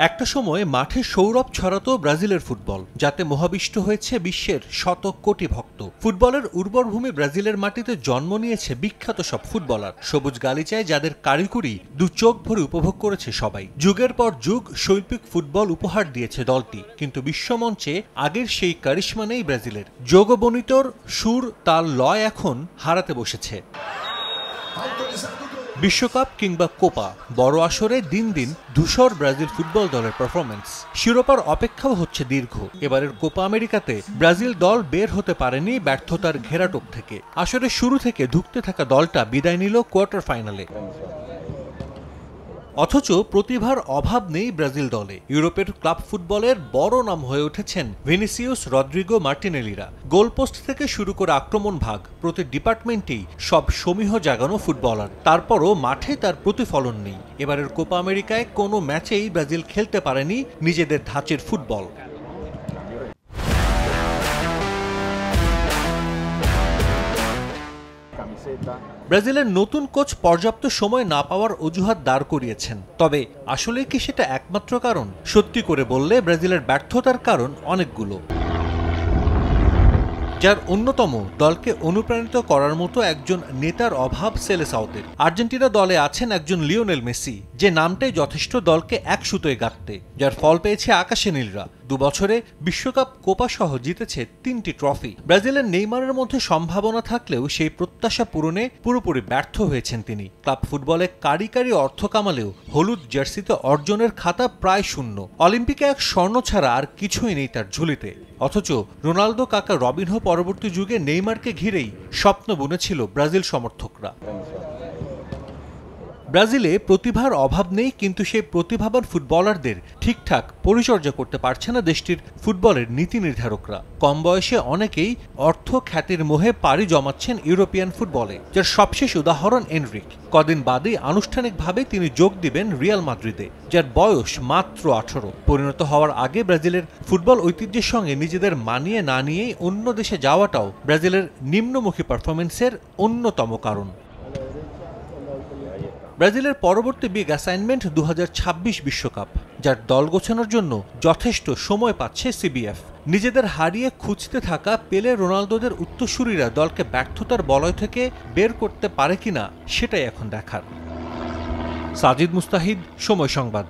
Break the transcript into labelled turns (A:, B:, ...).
A: একটা সময় মাঠে সৌরভ ছড়াতো ব্রাজিলের ফুটবল, যাতে মোহাবিষ্ট হয়েছে বিশ্বের শত কোটি ভক্ত। ফুটবলের উর্বর ভূমি ব্রাজিলের মাটিতে জন্ম নিয়েছে বিখ্যাত সব ফুটবলার। সবুজ গালিচায় যাদের কারিগরি দু চোখ ভরে উপভোগ করেছে সবাই। যুগের পর যুগ শৈল্পিক ফুটবল উপহার দিয়েছে দলটি, কিন্তু বিশ্বমঞ্চে আগের সেই কারিশমা নেই ব্রাজিলের। যোগবনিতর সুর তাল লয় এখন হারাতে বসেছে। বিশ্বকাপ কিংবা কোপা, বড় আসরে দিন দিন ধূসর ব্রাজিল ফুটবল দলের পারফরমেন্স। শিরোপার অপেক্ষাও হচ্ছে দীর্ঘ। এবারের কোপা আমেরিকাতে ব্রাজিল দল বের হতে পারেনি ব্যর্থতার ঘেরাটোপ থেকে। আসরের শুরু থেকে ধুঁকতে থাকা দলটা বিদায় নিল কোয়ার্টার ফাইনালে। অথচ প্রতিভার অভাব নেই ব্রাজিল দলে। ইউরোপের ক্লাব ফুটবলের বড় নাম হয়ে উঠেছেন ভিনিসিয়াস, রদ্রিগো, মার্টিনেলিরা। গোলপোস্ট থেকে শুরু করে আক্রমণ ভাগ, প্রতি ডিপার্টমেন্টেই সব সমীহ জাগানো ফুটবলার। তারপরও মাঠে তার প্রতিফলন নেই। এবারের কোপা আমেরিকায় কোনো ম্যাচেই ব্রাজিল খেলতে পারেনি নিজেদের ধাঁচের ফুটবল। ব্রাজিলের নতুন কোচ পর্যাপ্ত সময় না পাওয়ার অজুহাত দাঁড় করিয়েছেন। তবে আসলে কি সেটা একমাত্র কারণ? সত্যি করে বললে ব্রাজিলের ব্যর্থতার কারণ অনেকগুলো, যার অন্যতম দলকে অনুপ্রাণিত করার মতো একজন নেতার অভাব সেলেসাওতের। আর্জেন্টিনা দলে আছেন একজন লিওনেল মেসি, যে নামটাই যথেষ্ট দলকে এক সুতোয় গাঁথতে, যার ফল পেয়েছে আকাশে নীলরা। 2 বছরে বিশ্বকাপ, কোপা সহ জিতেছে 3টি ট্রফি। ব্রাজিলের নেইমারের মধ্যে সম্ভাবনা থাকলেও সেই প্রত্যাশা পূরণে পুরোপুরি ব্যর্থ হয়েছেন তিনি। ক্লাব ফুটবলে কারি অর্থ কামালেও হলুদ জার্সিতে অর্জনের খাতা প্রায় শূন্য। অলিম্পিকে এক স্বর্ণ ছাড়া আর কিছুই নেই তার ঝুলিতে। অথচ রোনালদো, কাকা, রবিনহো পরবর্তী যুগে নেইমারকে ঘিরেই স্বপ্ন বুনেছিল ব্রাজিল সমর্থকরা। ব্রাজিলে প্রতিভার অভাব নেই, কিন্তু সেই প্রতিভাবান ফুটবলারদের ঠিকঠাক পরিচর্যা করতে পারছে না দেশটির ফুটবলের নীতি নির্ধারকরা। কম বয়সে অনেকেই অর্থ খ্যাতির মোহে পাড়ি জমাচ্ছেন ইউরোপিয়ান ফুটবলে, যার সবশেষ উদাহরণ এনরিক। কদিন বাদেই আনুষ্ঠানিকভাবে তিনি যোগ দিবেন রিয়াল মাদ্রিদে, যার বয়স মাত্র 18। পরিণত হওয়ার আগে ব্রাজিলের ফুটবল ঐতিহ্যের সঙ্গে নিজেদের মানিয়ে না নিয়েই অন্য দেশে যাওয়াটাও ব্রাজিলের নিম্নমুখী পারফরমেন্সের অন্যতম কারণ। ব্রাজিলের পরবর্তী বিগ অ্যাসাইনমেন্ট 2026 বিশ্বকাপ, যার দল গোছানোর জন্য যথেষ্ট সময় পাচ্ছে সিবিএফ। নিজেদের হারিয়ে খুঁজতে থাকা পেলে, রোনালদোদের উত্তরসূরিরা দলকে ব্যর্থতার বলয় থেকে বের করতে পারে কিনা সেটাই এখন দেখার। সাজিদ মুস্তাহিদ, সময় সংবাদ।